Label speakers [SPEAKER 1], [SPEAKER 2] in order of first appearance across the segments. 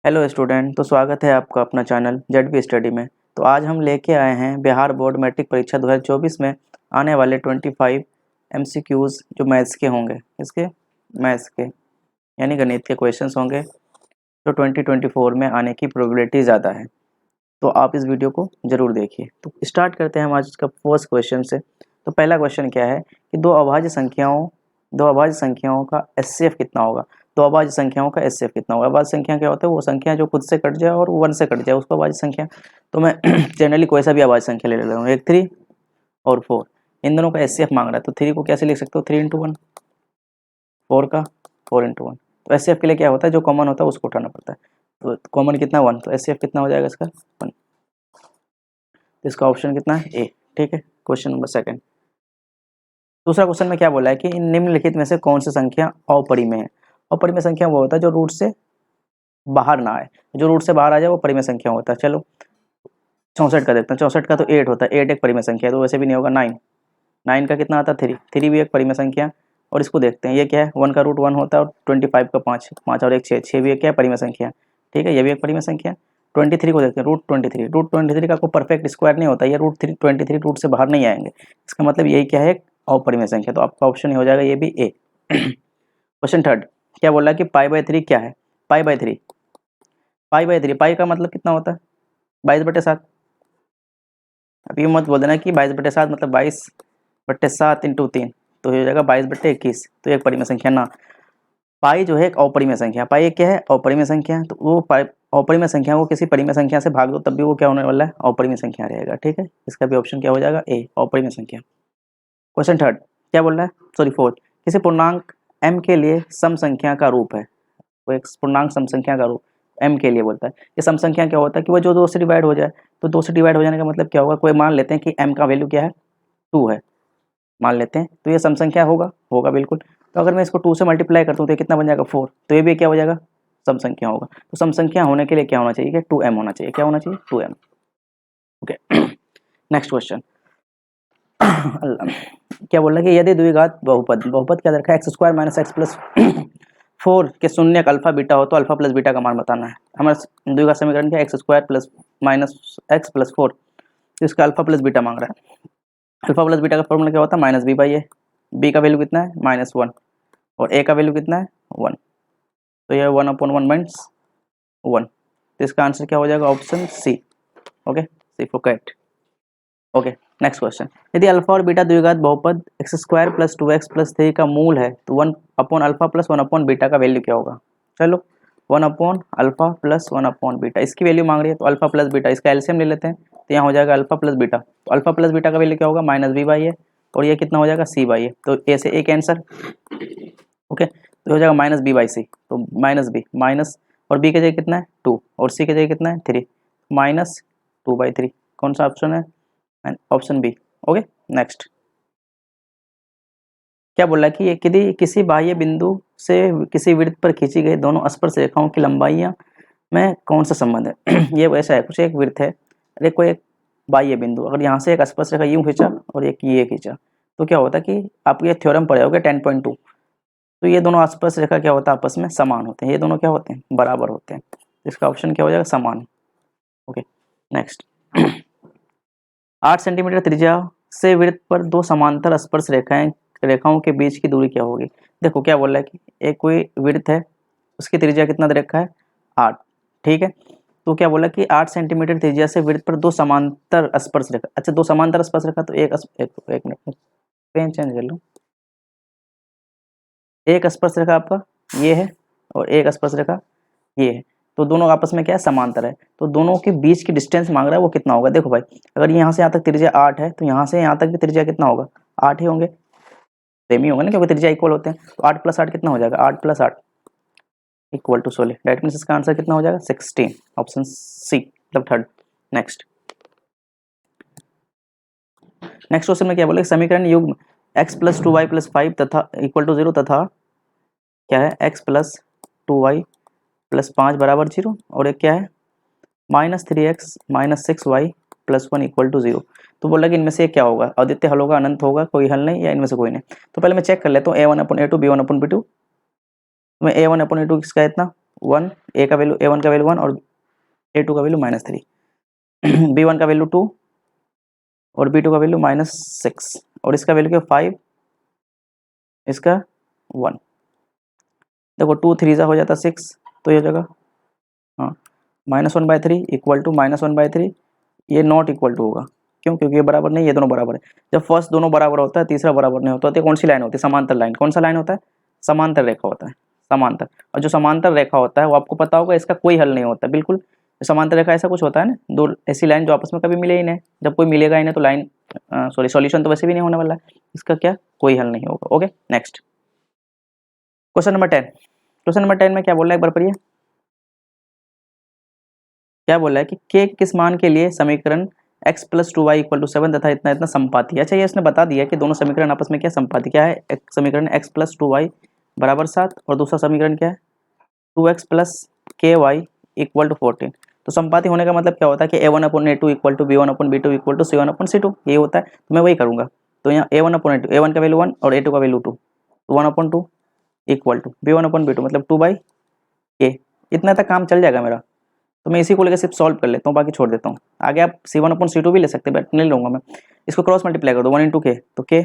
[SPEAKER 1] Hello student, तो स्वागत है आपका अपना चैनल जेड स्टडी में। तो आज हम लेके आए हैं बिहार बोर्ड मैट्रिक परीक्षा 2024 में आने वाले 25 एमसीक्यूज़ जो मैथ्स के होंगे। इसके मैथ्स के यानी गणित के क्वेश्चंस होंगे जो 2024 में आने की प्रोबेबिलिटी ज़्यादा है। तो आप इस वीडियो को ज़रूर देखिए। तो स्टार्ट करते हैं हम आज का फर्स्ट क्वेश्चन से। तो पहला क्वेश्चन क्या है कि दो अभाज्य संख्याओं का एचसीएफ कितना होगा। दो अभाज्य संख्याओं का एचसीएफ कितना होगा। अभाज्य संख्या क्या होता है, वो संख्या जो खुद से कट जाए और 1 से कट जाए उसको अभाज्य संख्या। तो मैं जनरली कोई सा भी अभाज्य संख्या ले लेता हूँ, एक 3 और 4, इन दोनों का एचसीएफ मांग रहा है। तो 3 को कैसे लिख सकते हो, 3 × 1, 4 का 4 × 1। तो एचसीएफ के लिए क्या होता है, जो कॉमन होता है उसको उठाना पड़ता है। तो कॉमन कितना 1, तो एचसीएफ कितना हो जाएगा इसका 1। तो इसका ऑप्शन कितना है, ए। ठीक है, क्वेश्चन नंबर सेकंड। दूसरा क्वेश्चन में क्या बोला है कि इन निम्नलिखित में से कौन सी संख्या अपरिमेय है। अपरिमेय संख्या वो होता है जो रूट से बाहर ना आए, जो रूट से बाहर आ जाए वो परिमेय संख्या होता है। चलो 64 का देखते हैं। 64 का तो 8 होता है, 8 एक परिमेय संख्या है, तो वैसे भी नहीं होगा। 9 का कितना आता है 3, 3 भी एक परिमेय संख्या है। और इसको देखते हैं, ये क्या है, 1 का रूट 1 होता है और 25 का 5, 5 और 1 6, 6 भी एक क्या है, परिमेय संख्या। ठीक है, ये भी एक परिमेय संख्या। 23 को देखते हैं, रूट 23 का कोई परफेक्ट स्क्वायर नहीं होता, ये रूट 23 रूट से बाहर नहीं आएंगे। इसका मतलब यही क्या है, अपरिमेय संख्या। तो आपका ऑप्शन हो जाएगा ये भी ए। क्वेश्चन थर्ड क्या बोल रहा है कि पाई/3 क्या है। पाई/3, पाई का मतलब कितना होता है, 22/7। अब ये मत बोल देना कि 22/7 मतलब 22/7 × 3, तो हो जाएगा 22/21। तो एक परिमेय संख्या ना। पाई जो है एक अपरिमेय संख्या। पाई एक क्या है, अपरिमेय संख्या। तो वो अपरिमेय संख्या को किसी परिमेय संख्या से भाग दो तब भी वो क्या होने वाला है, अपरिमेय संख्या रहेगा। ठीक है, इसका भी ऑप्शन क्या हो जाएगा, ए, अपरिमेय संख्या। क्वेश्चन थर्ड क्या बोल रहा है, सॉरी फोर्थ, किसी पूर्णांक m के लिए सम संख्या का रूप है। वो एक पूर्णांक सम संख्या का रूप m के लिए बोलता है। ये सम संख्या क्या होता है कि वो जो 2 से डिवाइड हो जाए। तो 2 से डिवाइड हो जाने का मतलब क्या होगा, कोई मान लेते हैं कि m का वैल्यू क्या है, 2 है, मान लेते हैं। तो ये सम संख्या होगा बिल्कुल। तो अगर मैं इसको 2 से मल्टीप्लाई करता हूँ तो ये कितना बन जाएगा 4। तो ये भी क्या हो जाएगा, सम संख्या होगा। तो सम संख्या होने के लिए क्या होना चाहिए, 2m होना चाहिए। क्या होना चाहिए, 2m। Okay, next question. क्या बोल रहा है कि यदि द्विघात बहुपद क्या रखा है, x² - x + 4 के शून्य का अल्फा बीटा हो तो अल्फा प्लस बीटा का मान बताना है। हमारा द्विघात समीकरण क्या है, x² - x + 4। तो इसका अल्फा प्लस बीटा मांग रहा है। अल्फा प्लस बीटा का फॉर्मूला क्या होता है, -b/a। b का वैल्यू कितना है, -1, और a का वैल्यू कितना है 1। तो यह 1/1 मीन्स 1। तो इसका आंसर क्या हो जाएगा, option C. Okay, C for cat. Okay, next question. यदि अल्फा और बीटा द्विघात बहुपद x² + 2x + 3 का मूल है तो 1/α + 1/बीटा का वैल्यू क्या होगा। चलो 1/α + 1/बीटा, इसकी वैल्यू मांग रही है। तो अल्फा प्लस बीटा, इसका एलसीएम ले लेते हैं। तो यहाँ हो जाएगा अल्फा प्लस बीटा। तो अल्फा प्लस बीटा का वैल्यू क्या होगा, -b/a, और ये कितना हो जाएगा c/a। तो ए से ए कैंसर। ओके, तो हो जाएगा -b/c। तो -b माइनस, और b के जगह कितना है 2, और c के जगह कितना है 3, -2/3। कौन सा ऑप्शन है, ऑप्शन बी। ओके, नेक्स्ट क्या बोल रहा है कि ये यदि किसी बाह्य बिंदु से किसी वृत्त पर खींची गई दोनों स्पर्श रेखाओं की लंबाइयां में कौन सा संबंध है। ये वैसा है, कुछ एक वृत्त है, देखो एक बाह्य बिंदु, अगर यहाँ से एक स्पर्श रेखा यूं खींचा और एक ये खींचा तो क्या होता है कि आप ये थ्योरम पढ़े होगे 10.2। तो ये दोनों स्पर्श रेखा क्या होता है, आपस में समान होते हैं। ये दोनों क्या होते हैं, बराबर होते हैं। तो इसका ऑप्शन क्या हो जाएगा, समान। Okay, next. 8 सेंटीमीटर त्रिज्या से वृत्त पर दो समांतर स्पर्श रेखाओं के बीच की दूरी क्या होगी। देखो क्या बोल रहा है कि एक कोई वृत्त है, उसकी त्रिज्या कितना दे रखा है, 8। ठीक है, तो क्या बोला कि 8 सेंटीमीटर त्रिज्या से वृत्त पर दो समांतर स्पर्श रेखा। अच्छा, दो समांतर स्पर्श रेखा, तो एक मिनट पेन चेंज कर लो। एक स्पर्श रेखा आपका ये है और एक स्पर्श रेखा ये है। तो दोनों आपस में क्या है, समांतर है। तो दोनों के बीच की डिस्टेंस मांग रहा है, वो कितना होगा। देखो भाई, अगर यहाँ से यहाँ तक त्रिज्या 8 है तो यहाँ से यहाँ तक भी त्रिज्या कितना होगा, 8 ही होंगे, सेम ही होंगे ना, क्योंकि त्रिज्या इक्वल होते हैं। तो 8 + 8 कितना हो जाएगा, 8 + 8 = 16। दैट मीन्स इसका आंसर कितना हो जाएगा, 16, ऑप्शन सी, मतलब थर्ड। नेक्स्ट क्वेश्चन में क्या बोले, समीकरण युग्म x + 2y + 5 तथा = 0 तथा क्या है, x + 2y + 5 = 0, और एक क्या है, -3x - 6y + 1 = 0। तो बोला कि इनमें से क्या होगा, अद्वितीय हल होगा, अनंत होगा, कोई हल नहीं, या इनमें से कोई नहीं। तो पहले मैं चेक कर लेता हूँ, a1/a2 b1/b2। मैं a1/a2 किसका है इतना 1, ए का वैल्यू A1 का वैल्यू 1 और A2 का वैल्यू -3, B1 का वैल्यू 2 और B2 का वैल्यू -6 और इसका वैल्यू क्या 5, इसका 1। देखो 2 3 सा हो जाता 6, तो ये हो जाएगा हाँ -1/3 इक्वल टू -1/3, ये नॉट इक्वल टू होगा। क्यों? क्योंकि ये बराबर नहीं, ये दोनों बराबर है। जब फर्स्ट दोनों बराबर होता है तीसरा बराबर नहीं होता, तो कौन सी लाइन होती है? समांतर लाइन। कौन सा लाइन होता है? समांतर रेखा होता है, समांतर। और जो समांतर रेखा होता है वो आपको पता होगा इसका कोई हल नहीं होता बिल्कुल। समांतर रेखा ऐसा कुछ होता है ना, दो ऐसी लाइन जो आपस में कभी मिले ही नहीं। जब कोई मिलेगा ही नहीं तो लाइन सॉल्यूशन तो वैसे भी नहीं होने वाला है, इसका क्या कोई हल नहीं होगा। Okay next question number 10। Question number 10 में क्या बोल रहा है एक बार पढ़िए। क्या बोल रहा है कि के किस मान के लिए समीकरण x + 2y = 7 तथा इतना इतना संपाती है। अच्छा ये इसने बता दिया कि दोनों समीकरण आपस में क्या संपाती क्या है। एक समीकरण x + 2y = 7 और दूसरा समीकरण क्या है 2x + ky = 14। तो संपाती होने का मतलब क्या होता है कि a1/a2 = b1/b2 = c1/c2, ये होता है। तो मैं वही करूंगा। तो यहाँ a1/a2, a1 का वैल्यू 1 और a2 का वैल्यू 2, तो 1/2 = b1/b2 मतलब 2/k। इतना तक काम चल जाएगा मेरा। तो मैं इसी को लेकर सिर्फ सॉल्व कर लेता हूँ, बाकी छोड़ देता हूँ। आगे आप c1/c2 भी ले सकते हैं, बट नहीं लूँगा मैं। इसको क्रॉस मल्टीप्लाई कर दो 1 × k, तो k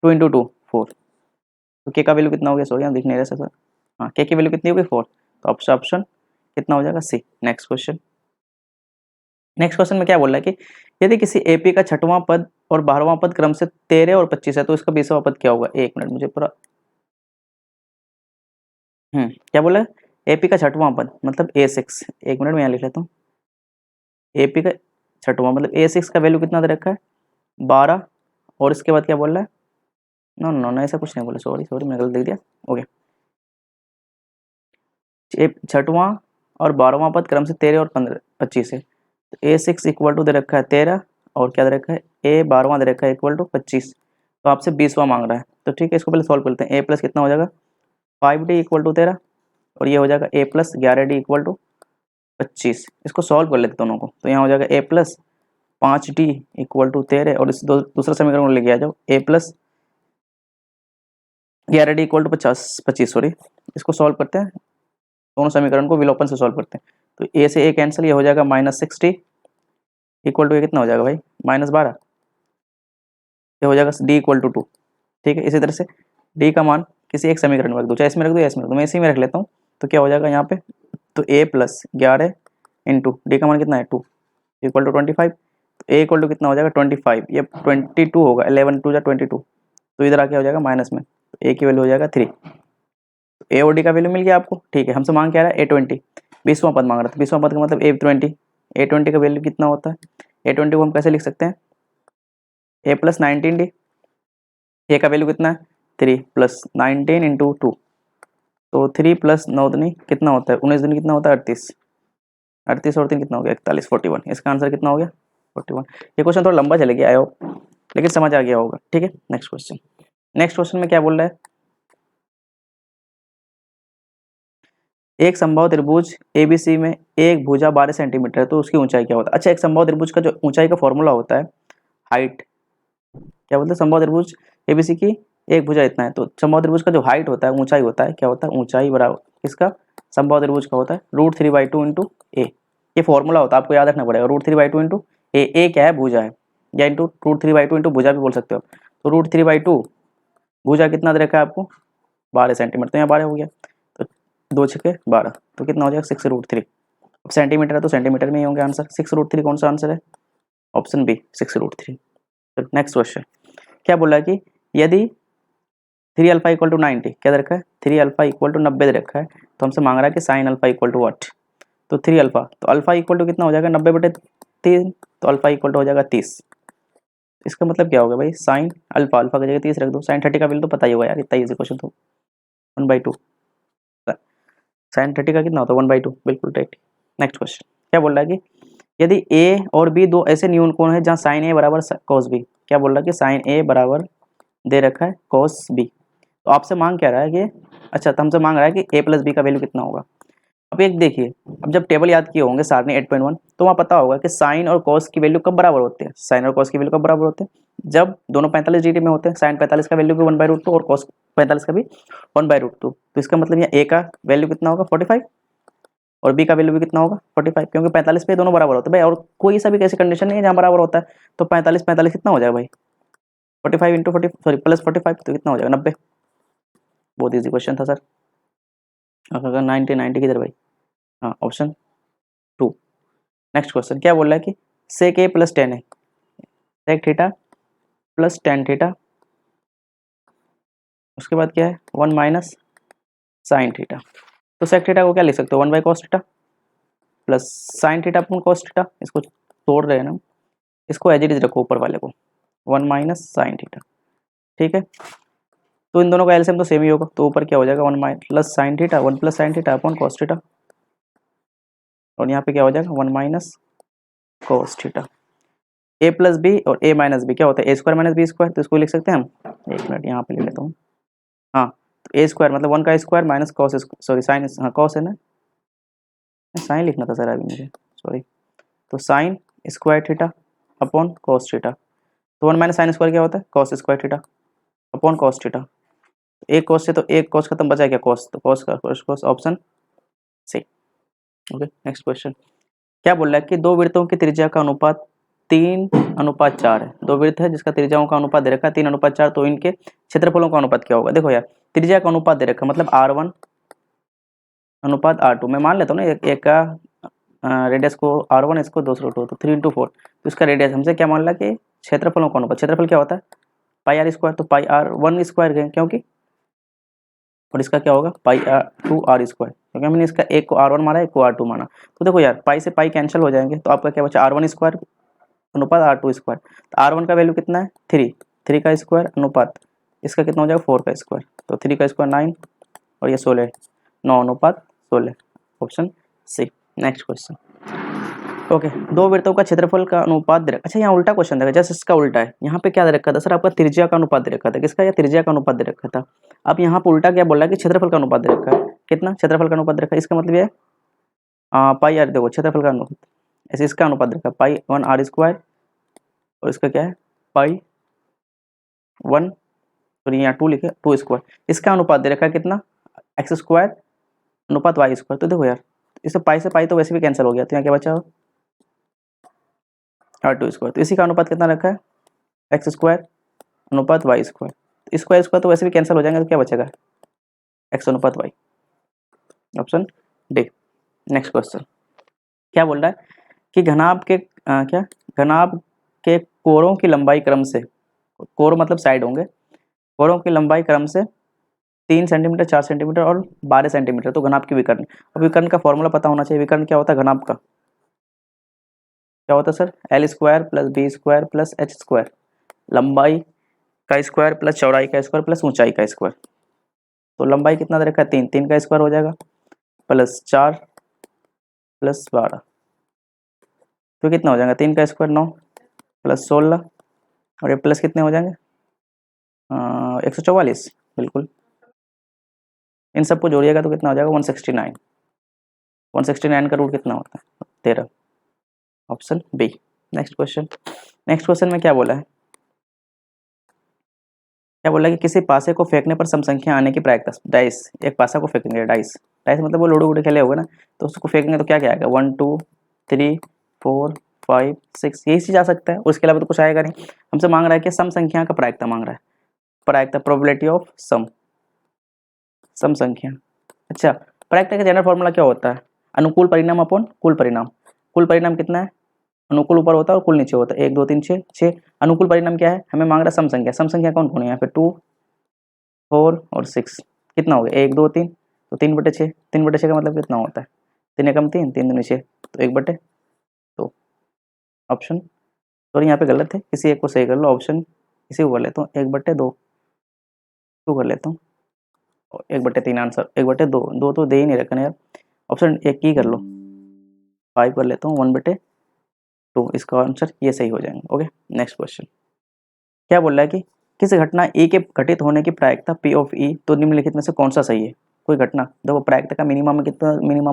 [SPEAKER 1] 2 × 2 4। तो k का वैल्यू कितना हो गया? सॉरी यहाँ दिख नहीं रहा सर। हाँ k की वैल्यू कितनी होगी 4। तो ऑप्शन कितना हो जाएगा C. Next question. Next question में क्या बोल रहा है कि यदि किसी एपी का 6वां पद और 12वां पद क्रम से 13 और 25 है तो इसका 20वां पद क्या होगा? एक मिनट मुझे पूरा क्या बोला है? एपी का 6वां पद मतलब A6। एक मिनट में यहाँ लिख लेता हूँ। एपी का 6वां मतलब A6 का वैल्यू कितना दे रखा है 12 और इसके बाद क्या बोल रहा है नो नो नो ऐसा कुछ नहीं बोला, सॉरी सॉरी मैंने गलत लिख दिया। ओके 6वां और 12वां पद क्रम से 13 और 15 25 है। तो A6 = दे रखा है 13 और क्या दे रखा है A12 दे रखा है = 25। तो आपसे 20वां मांग रहा है। तो ठीक है इसको पहले सॉल्व करते हैं। A प्लस कितना हो जाएगा 5D = 13 और ये हो जाएगा A प्लस 11D = 25। इसको सॉल्व कर लेते दोनों को। तो यहाँ हो जाएगा A प्लस 5D = 13 और इस दूसरा समीकरण को लेके आ जाओ A प्लस 11D = 25 सॉरी। इसको सॉल्व करते हैं, दोनों समीकरण को विलोपन से सॉल्व करते हैं। तो A से A कैंसिल, ये हो जाएगा -60 = ये कितना हो जाएगा भाई -12, ये हो जाएगा D = 2। ठीक है इसी तरह से D का मान किसी एक समीकरण में रख दो, चाहे इसमें रख दो या इसमें रख दो, मैं इसी में रख लेता हूँ। तो क्या हो जाएगा यहाँ पे तो A प्लस 11 इंटू D का मान कितना है 2 = 25। तो A = कितना हो जाएगा 25, ये 22 होगा, 11 2 22। तो इधर आके हो जाएगा माइनस में, तो A की वैल्यू हो जाएगा 3। तो A और D का वैल्यू मिल गया आपको। ठीक है हमसे मांग क्या रहा है A20, 20वां पद मांग रहा था। 20वां पद का मतलब A20 का वैल्यू कितना होता है A20 को हम कैसे लिख सकते हैं A प्लस 19D। A का वैल्यू कितना है 3 प्लस 19 इंटू 2, तो 3 प्लस 9 दूनी कितना होता है 19 दूनी कितना होता है 38, 38 और 3 कितना हो गया 41, 41। इसका आंसर कितना हो गया 41। ये क्वेश्चन थोड़ा लंबा चले गया आई होप, लेकिन समझ आ गया होगा। ठीक है नेक्स्ट क्वेश्चन। नेक्स्ट क्वेश्चन में क्या बोल रहा है एक संभव त्रिभुज ABC में एक भुजा 12 सेंटीमीटर है तो उसकी ऊंचाई क्या होता है। अच्छा एक संभव त्रिभुज का जो ऊंचाई का फॉर्मूला होता है हाइट, क्या बोलते हैं संभव त्रिभुज ABC की एक भुजा इतना है, तो संभव त्रिभुज का जो हाइट होता है ऊंचाई होता है क्या होता है ऊंचाई बराबर इसका संभव त्रिभुज का होता है √3/2 इंटू ए। ये फॉर्मूला होता है आपको याद रखना पड़ेगा। √3/2 इंटू ए क्या है भुजा है, या इंटू √3/2 इंटू भुजा भी बोल सकते हो। तो √3/2 भुजा कितना दे रखा है आपको 12 सेंटीमीटर, तो यहाँ 12 हो गया, तो 2 छके 12, तो कितना हो जाएगा 6√3। अब सेंटीमीटर है तो सेंटीमीटर में ही होंगे आंसर। 6√3 कौन सा आंसर है ऑप्शन बी 6√3। तो नेक्स्ट क्वेश्चन क्या बोला है कि यदि 3α = 90 क्या दे रखा है 3α = 90 दे रखा है, तो हमसे मांग रहा है कि sin α = व्हाट। तो 3α तो अल्फा इक्वल टू कितना हो जाएगा 90/3, तो अल्फा इक्वल टू हो जाएगा 30। इसका मतलब क्या होगा भाई साइन अल्फा, अल्फा की जगह 30 रख दो। sin 30 का वैल्यू तो पता ही होगा यार, इतना इजी क्वेश्चन तो 1/2। sin 30 का कितना होता है 1/2, बिल्कुल राइट। नेक्स्ट क्वेश्चन क्या बोल रहा है कि यदि a और b दो ऐसे न्यून कोण है जहाँ sin a बराबर cos b, क्या बोल रहा है कि sin a बराबर दे रखा है cos b, तो आपसे मांग क्या रहा है कि अच्छा तो हमसे मांग रहा है कि a प्लस बी का वैल्यू कितना होगा। अब एक देखिए, अब जब टेबल याद किए होंगे सारणी 8.1, तो वहाँ पता होगा कि साइन और कॉस की वैल्यू कब बराबर होते हैं। साइन और कॉस की वैल्यू कब बराबर होते हैं, जब दोनों 45 डिग्री में होते हैं। साइन 45 का वैल्यू भी 1/√2 और कॉस 45 का भी 1/√2। तो इसका मतलब यहाँ ए का वैल्यू कितना होगा 45 और बी का वैल्यू भी कितना होगा 45, क्योंकि 45 पे दोनों बराबर होते हैं भाई। और कोई सा भी ऐसी कंडीशन नहीं है जहाँ बराबर होता है। तो 45 45 कितना हो जाएगा भाई, 45 इंटू 40 सॉरी प्लस 45, तो कितना हो जाएगा 90। बहुत ईजी क्वेश्चन था सर। अगर 90 90 किधर भाई, हाँ ऑप्शन 2। नेक्स्ट क्वेश्चन क्या बोल रहा है कि सेक ए प्लस 10 है, sec theta plus tan theta, उसके बाद क्या है 1 माइनस साइन थीटा। तो सेक थीटा को क्या लिख सकते हो 1/cos theta plus sine theta अपन cos थीटा। इसको तोड़ रहे हैं ना, इसको एज इट इज रखो ऊपर वाले को 1 माइनस साइन थीटा। ठीक है, तो इन दोनों का एलसीएम तो सेम ही होगा, तो ऊपर क्या हो जाएगा 1 minus sine theta 1 plus sine theta upon cos theta, और यहाँ पे क्या हो जाएगा 1 माइनस cos थीटा। ए प्लस बी और ए माइनस बी क्या होता है, ए स्क्वायर माइनस बी स्क्वायर। तो इसको लिख सकते हैं हम, एक मिनट यहाँ पे ले लेता हूँ। हाँ, तो ए स्क्वायर मतलब 1 का square minus cos, sorry sine, हाँ कॉस है ना, साइन लिखना था सर अभी मुझे, सॉरी। तो sine square theta upon cos theta. तो 1 माइनस साइन स्क्वायर क्या होता है cos square theta upon cos theta. एक कॉस से तो एक कॉस खत्म, बचा क्या कॉस, तो कॉस का cos option C. Okay next question क्या बोल रहा है कि दो वृत्तों की त्रिज्या का अनुपात 3:4 है। दो वृत्त है जिसका त्रिज्याओं का अनुपात दे रखा है 3:4, तो इनके क्षेत्रफलों का अनुपात क्या होगा। देखो यार, त्रिज्या का अनुपात दे रखा है मतलब R1 अनुपात R2। मैं मान लेता हूँ ना, एक का रेडियस को R1, इसको 2/2, तो 3/4। तो इसका रेडियस हमसे क्या मान ला कि क्षेत्रफलों का अनुपात, क्षेत्रफल क्या होता है पाई आर स्क्वायर, तो पाई आर 1 स्क्वायर गए क्योंकि, और इसका क्या होगा पाई आर 2 आर स्क्वायर, क्योंकि हमने इसका एक को R1 माना एक को R2 माना। तो देखो यार, पाई से पाई कैंसिल हो जाएंगे, तो आपका क्या बचा R1 स्क्वायर अनुपात R2 स्क्वायर। तो R1 का वैल्यू कितना है 3, 3 का स्क्वायर अनुपात इसका कितना हो जाएगा 4 का स्क्वायर, तो 3 का स्क्वायर 9 और ये 16, 9 अनुपात 16, option C. Next question okay, दो वृत्तों का क्षेत्रफल का अनुपात दे रखा। अच्छा यहाँ उल्टा क्वेश्चन देखा, जैसे इसका उल्टा है, यहाँ पे क्या दे रखा था सर आपका त्रिज्या का अनुपात दे रखा था, किसका, या त्रिज्या का अनुपात दे रखा था। अब यहाँ पे उल्टा क्या बोल रहा है कि क्षेत्रफल का अनुपात दे रखा है, कितना क्षेत्रफल का अनुपात दे रखा है, इसका मतलब ये पाई आर, देखो क्षेत्रफल का अनुपात ऐसे इसका अनुपात दे रखा है पाई 1 आर स्क्वायर, और इसका क्या है पाई 1, और यहाँ 2 लिखे 2 स्क्वायर। इसका अनुपात दे रखा है कितना एक्स स्क्वायर अनुपात वाई स्क्वायर। तो देखो यार, इससे पाई से पाई तो वैसे भी कैंसिल हो गया, तो यहाँ क्या बचा R2 स्क्वायर। तो इसी का अनुपात कितना रखा है एक्स स्क्वायर अनुपात वाई स्क्वायर। स्क्वायर स्क्वायर तो वैसे भी कैंसिल हो जाएंगे, तो क्या बचेगा एक्स अनुपात Y, option D. Next question क्या बोल रहा है कि घनाभ के क्या घनाभ के कोरों की लंबाई क्रम से, कोर मतलब साइड होंगे, कोरों की लंबाई क्रम से 3 सेंटीमीटर 4 सेंटीमीटर और 12 सेंटीमीटर, तो घनाभ की विकर्ण। अब विकर्ण का फॉर्मूला पता होना चाहिए। विकर्ण क्या होता है घनाभ का, क्या होता है sir L square plus B square plus H square, लंबाई का स्क्वायर प्लस चौड़ाई का स्क्वायर प्लस ऊंचाई का स्क्वायर। तो लंबाई कितना दे रखा है 3, 3 का स्क्वायर हो जाएगा प्लस 4 प्लस 12, तो कितना हो जाएगा 3 का स्क्वायर 9 प्लस 16, और ये प्लस कितने हो जाएंगे 144, बिल्कुल। इन सबको जोड़िएगा तो कितना हो जाएगा 169। 169 का रूट कितना होता है 13, option B. Next question, next question में क्या बोला है, क्या बोला है कि किसी पासे को फेंकने पर सम संख्या आने की प्रायिकता। डाइस, एक पासा को फेंकेंगे, डाइस डाइस मतलब वो लूडो वूडो खेले होगे ना, तो उसको फेंकेंगे तो क्या क्या आएगा 1 2 3 4 5 6, यही चीज आ सकता है, उसके अलावा तो कुछ आएगा नहीं। हमसे मांग रहा है कि सम संख्या का प्रायिकता मांग रहा है, प्रायिकता प्रोबेबिलिटी ऑफ सम, सम संख्या। अच्छा, प्रायिकता का जनरल फॉर्मूला क्या होता है अनुकूल परिणाम अपॉन कुल परिणाम। कुल परिणाम कितना है, अनुकूल ऊपर होता है और कुल नीचे होता है, 1 2 3 6 6। अनुकूल परिणाम क्या है, हमें मांग रहा है सम संख्या। सम संख्या कौन कौन है यहाँ पे 2 4 और 6, कितना हो गया 1 2 3, तो 3/6। 3/6 का मतलब कितना होता है 3 एकम 3 3 दूनी 6, तो 1/2, ऑप्शन। सॉरी यहाँ पे गलत है, किसी एक को सही कर लो, ऑप्शन इसी को कर लेता हूँ 1/2 को कर लेता हूँ, और 1/3 आंसर 1/2, 2 तो दे ही नहीं रखा ना यार, ऑप्शन एक ही कर लो 5 कर लेता हूँ 1/2, इसका आंसर ये सही हो जाएंगे। ओके नेक्स्ट क्वेश्चन क्या बोल रहा है कि किस घटना ए के घटित होने की प्रायिकता पी ऑफ ई तो निम्नलिखित में से कौन सा सही है। कोई घटना, देखो प्रायिकता का मिनिमम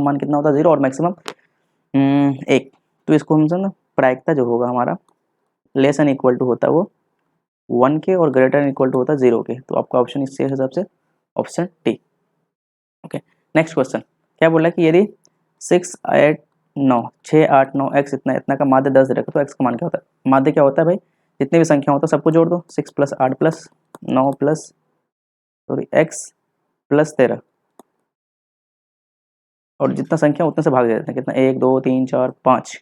[SPEAKER 1] मान कितना होता है 0 और मैक्सिमम 1। तो इसको हम समझ प्रायिकता जो होगा हमारा लेस एन इक्वल टू होता है वो 1 के और ग्रेटर एन इक्वल टू होता है 0 के। तो आपका ऑप्शन इससे हिसाब से option D. Okay, next question क्या बोला कि यदि 6 8 9 6 8 9 x इतना इतना का माध्य 10 रखो तो x का मान क्या होता है? माध्य क्या होता है भाई? जितनी भी संख्या होता है सबको जोड़ दो, 6 plus 8 plus 9 plus sorry x plus 13 और जितना संख्या उतने से भाग दे देते हैं। कितना 1 2 3 4 5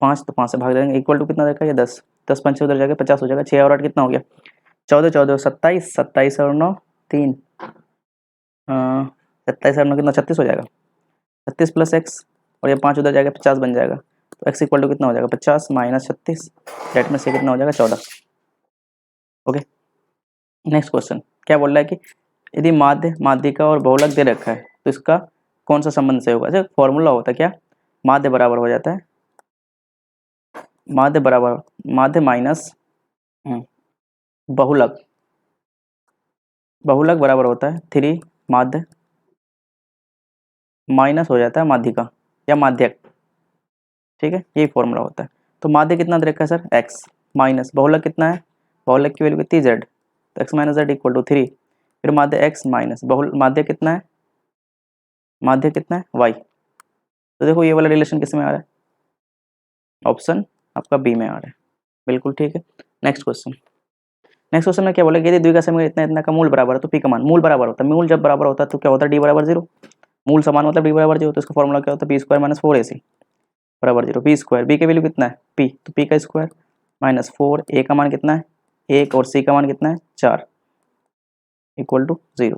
[SPEAKER 1] 5 तो 5 से भाग देंगे इक्वल टू कितना देखा ये 10 10 5 उधर जाके 50 हो जाएगा। 6 और 8 कितना हो गया 14 14 27 27 और 9 3 27 और 9 कितना 36 हो जाएगा। 36 प्लस एक्स और ये 5 उधर जाएगा 50 बन जाएगा। तो x इक्वल टू कितना हो जाएगा 50 माइनस 36 डेट में से कितना हो जाएगा 14। ओके, नेक्स्ट क्वेश्चन क्या बोल रहा है कि यदि माध्य माध्यिका और बहुलक दे रखा है तो इसका कौन सा संबंध से होगा? अच्छा फॉर्मूला होता है क्या, माध्य बराबर हो जाता है माध्य बराबर माध्य माइनस बहुलक, बहुलक बराबर होता है 3 माध्य माइनस हो जाता है माध्यिका या माध्यक। ठीक है, यही फॉर्मूला होता है। तो माध्य कितना दे रखा है सर x माइनस बहुलक कितना है, बहुलक की वैल्यू कितनी z, तो x minus Z equal to 3। फिर माध्य x माइनस बहुल माध्य कितना है, माध्य कितना है y। तो देखो ये वाला रिलेशन किस में आ रहा है, ऑप्शन आपका बी में आ रहा है, बिल्कुल ठीक है। नेक्स्ट क्वेश्चन, नेक्स्ट क्वेश्चन में क्या बोला कि यदि द्विघात समीकरण इतना इतना का मूल बराबर है तो पी का मान, मूल बराबर होता है, मूल जब बराबर होता है तो क्या होता है डी बराबर 0, मूल समान मतलब डी बराबर 0। तो इसका फॉर्मूला क्या होता है बी स्क्वायर माइनस 4ac बराबर 0। बी स्क्वायर, बी की वैल्यू कितना है पी, तो पी का स्क्वायर माइनस 4, ए का मान कितना है 1 और सी का मान कितना है 4 equal to 0।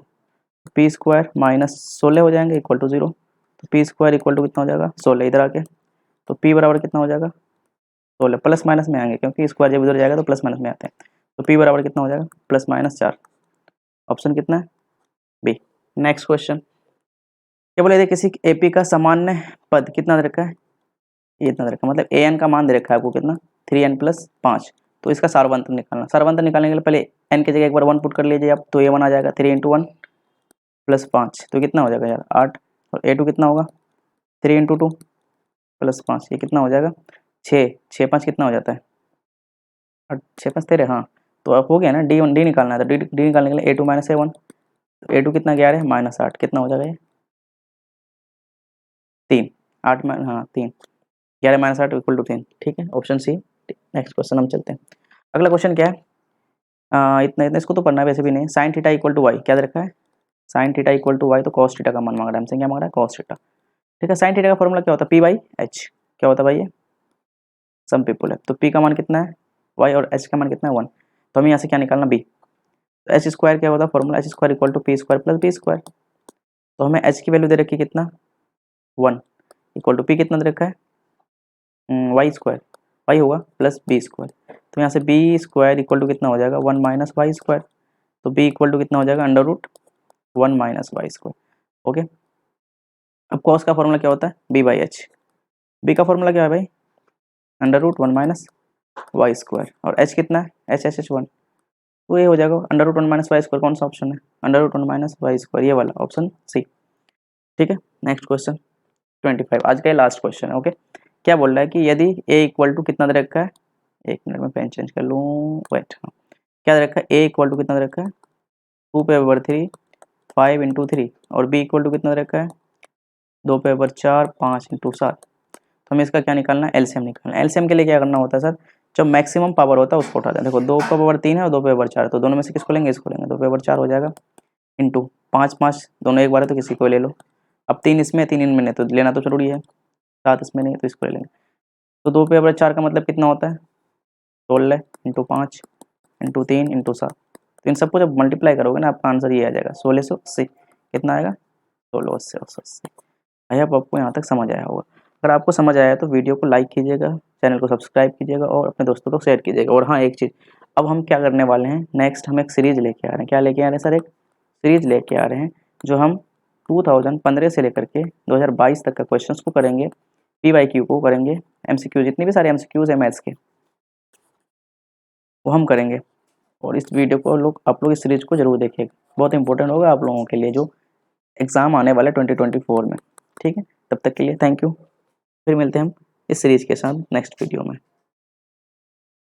[SPEAKER 1] P square minus 16 हो जाएंगे इक्वल टू 0। तो पी स्क्वायर इक्वल टू कितना हो जाएगा 16 इधर आके, तो पी बराबर कितना हो जाएगा 16, प्लस माइनस में आएंगे क्योंकि स्क्वायर जब इधर जाएगा तो प्लस माइनस में आते हैं। तो पी बराबर कितना हो जाएगा प्लस माइनस 4, ऑप्शन कितना है बी। नेक्स्ट क्वेश्चन क्या बोले यदि किसी एपी का सामान्य पद कितना दे रखा है, ये इतना दे रखा है मतलब ए एन का मान दे रखा है आपको कितना 3n प्लस 5। तो इसका सारवंतर निकालना, सारवंतर निकालने के लिए पहले n की जगह एक बार 1 पुट कर लीजिए आप, तो a1 आ जाएगा 3 इंटू 1 प्लस 5 तो कितना हो जाएगा यार 8 और a2 कितना होगा 3 इंटू 2 प्लस 5 ये कितना हो जाएगा 6 6 5 कितना हो जाता है 6 5 13 हाँ। तो अब हो गया ना डी निकालना है, तो डी निकालने के लिए a2 माइनस a1, तो a2 कितना 11 है माइनस 8 कितना हो जाएगा ये 3 8 हाँ 3 11 माइनस 8 इक्वल टू 3। ठीक है, ऑप्शन सी। नेक्स्ट क्वेश्चन हम चलते हैं। अगला क्वेश्चन क्या है, इतना इतना इसको तो पढ़ना है वैसे भी नहीं। Sine theta equal to Y क्या दे रखा है, sine theta equal to Y, तो कॉस थीटा का मान मांग रहा है हमसे, क्या मांग रहा है कॉस थीटा। ठीक है, साइन थीटा का फॉर्मूला क्या होता है पी बाई एच, क्या होता है भाई ये सम पीपल है। तो पी का मान कितना है वाई और एच का मान कितना है 1। तो हमें यहाँ से क्या निकालना बी, तो एच स्क्वायर क्या होता है formula H square equal to P square plus B square. तो हमें एच की वैल्यू दे रखी है कितना 1 इक्वल टू पी कितना दे रखा है वाई स्क्वायर, वाई होगा प्लस बी स्क्वायर। तो यहाँ से बी स्क्वायर इक्वल टू कितना हो जाएगा 1 माइनस वाई स्क्वायर। तो बी इक्वल टू कितना हो जाएगा under root 1 minus Y square. Okay, अब कॉस का फॉर्मूला क्या होता है बी बाई एच, बी का फॉर्मूला क्या है भाई under root 1 minus Y square, और एच कितना है एच एच एच 1, तो ये हो जाएगा under root 1 minus Y square. कौन सा ऑप्शन है under root 1 minus Y square, ये वाला ऑप्शन सी। ठीक है, नेक्स्ट क्वेश्चन 25 आज का ये लास्ट क्वेश्चन है। ओके, क्या बोल रहा है कि यदि ए इक्वल टू कितना दे रखा है, एक मिनट में पेन चेंज कर लूँ, वेट हाँ, क्या दे रखा है ए इक्वल टू कितना दे रखा है 2 पे ओवर 3 5 इंटू 3 और बी इक्वल टू कितना दे रखा है 2 पे ओवर 4 5 इंटू 7। तो हमें इसका क्या निकालना है एलसीएम निकालना है। एलसीएम के लिए क्या करना होता है सर, जो मैक्सिमम पावर होता है उसको उठाते हैं। देखो 2 पे ओवर 3 है और 2 पे ओवर 4, तो दोनों में से किसको लेंगे इसको लेंगे, 2 पे ओवर 4 हो जाएगा इंटू 5 5 दोनों एक बार है तो किसी को ले लो। अब 3 इसमें 3 इनमें, तो लेना तो जरूरी है, 7 इसमें नहीं तो इसको ले लेंगे। तो 2 पे ओवर 4 का मतलब कितना होता है 16 इंटू 5 इंटू 3 इंटू 7। तो इन सबको जब मल्टीप्लाई करोगे ना आपका आंसर ये आ जाएगा 1680। कितना आएगा 1680। आई होप आपको यहाँ तक समझ आया होगा। अगर आपको समझ आया तो वीडियो को लाइक कीजिएगा, चैनल को सब्सक्राइब कीजिएगा और अपने दोस्तों को शेयर कीजिएगा। और हाँ एक चीज़, अब हम क्या करने वाले हैं नेक्स्ट, हम एक सीरीज़ लेके आ रहे हैं। क्या लेके आ रहे हैं सर, एक सीरीज़ लेके आ रहे हैं जो हम 2015 से लेकर के 2022 तक का क्वेश्चंस को करेंगे, PYQ को करेंगे, MCQ जितने भी सारे MCQs हैं मैथ्स के वो हम करेंगे। और इस वीडियो को आप लोग इस सीरीज़ को जरूर देखिएगा, बहुत इंपॉर्टेंट होगा आप लोगों के लिए जो एग्ज़ाम आने वाला 2024 में। ठीक है, तब तक के लिए थैंक यू। फिर मिलते हैं हम इस सीरीज़ के साथ नेक्स्ट वीडियो में।